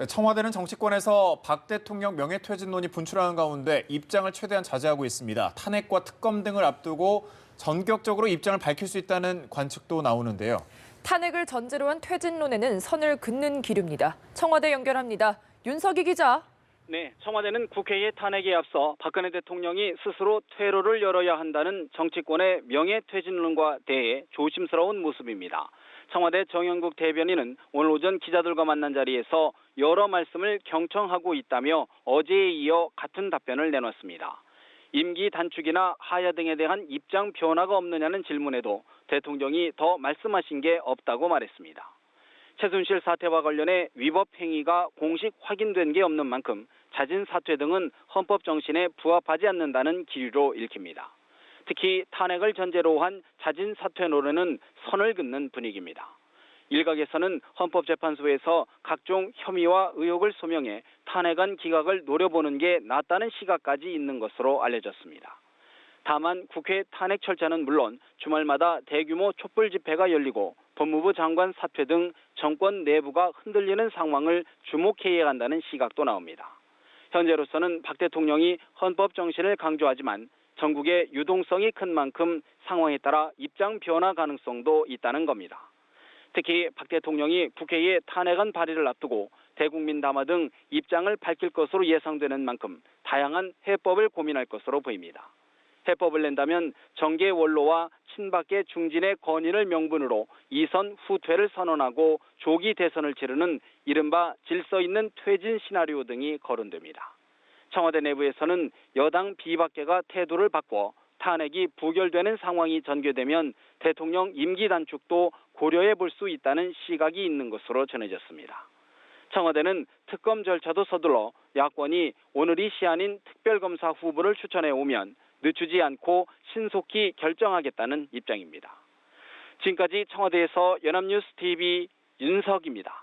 청와대는 정치권에서 박 대통령 명예퇴진론이 분출하는 가운데 입장을 최대한 자제하고 있습니다. 탄핵과 특검 등을 앞두고 전격적으로 입장을 밝힐 수 있다는 관측도 나오는데요. 탄핵을 전제로 한 퇴진론에는 선을 긋는 기류입니다. 청와대 연결합니다. 윤석희 기자. 네, 청와대는 국회의 탄핵에 앞서 박근혜 대통령이 스스로 퇴로를 열어야 한다는 정치권의 명예퇴진론과 대해 조심스러운 모습입니다. 청와대 정영국 대변인은 오늘 오전 기자들과 만난 자리에서 여러 말씀을 경청하고 있다며 어제에 이어 같은 답변을 내놨습니다. 임기 단축이나 하야 등에 대한 입장 변화가 없느냐는 질문에도 대통령이 더 말씀하신 게 없다고 말했습니다. 최순실 사태와 관련해 위법 행위가 공식 확인된 게 없는 만큼 자진 사퇴 등은 헌법 정신에 부합하지 않는다는 기류로 읽힙니다. 특히 탄핵을 전제로 한 자진 사퇴 노래는 선을 긋는 분위기입니다. 일각에서는 헌법재판소에서 각종 혐의와 의혹을 소명해 탄핵안 기각을 노려보는 게 낫다는 시각까지 있는 것으로 알려졌습니다. 다만 국회 탄핵 절차는 물론 주말마다 대규모 촛불 집회가 열리고 법무부 장관 사퇴 등 정권 내부가 흔들리는 상황을 주목해야 한다는 시각도 나옵니다. 현재로서는 박 대통령이 헌법 정신을 강조하지만 전국의 유동성이 큰 만큼 상황에 따라 입장 변화 가능성도 있다는 겁니다. 특히 박 대통령이 국회에 탄핵안 발의를 앞두고 대국민 담화 등 입장을 밝힐 것으로 예상되는 만큼 다양한 해법을 고민할 것으로 보입니다. 해법을 낸다면 정계 원로와 친박계 중진의 건의를 명분으로 이선 후퇴를 선언하고 조기 대선을 치르는 이른바 질서 있는 퇴진 시나리오 등이 거론됩니다. 청와대 내부에서는 여당 비박계가 태도를 바꿔 탄핵이 부결되는 상황이 전개되면 대통령 임기 단축도 고려해 볼 수 있다는 시각이 있는 것으로 전해졌습니다. 청와대는 특검 절차도 서둘러 야권이 오늘이 시한인 특별검사 후보를 추천해 오면 늦추지 않고 신속히 결정하겠다는 입장입니다. 지금까지 청와대에서 연합뉴스 TV 윤석입니다.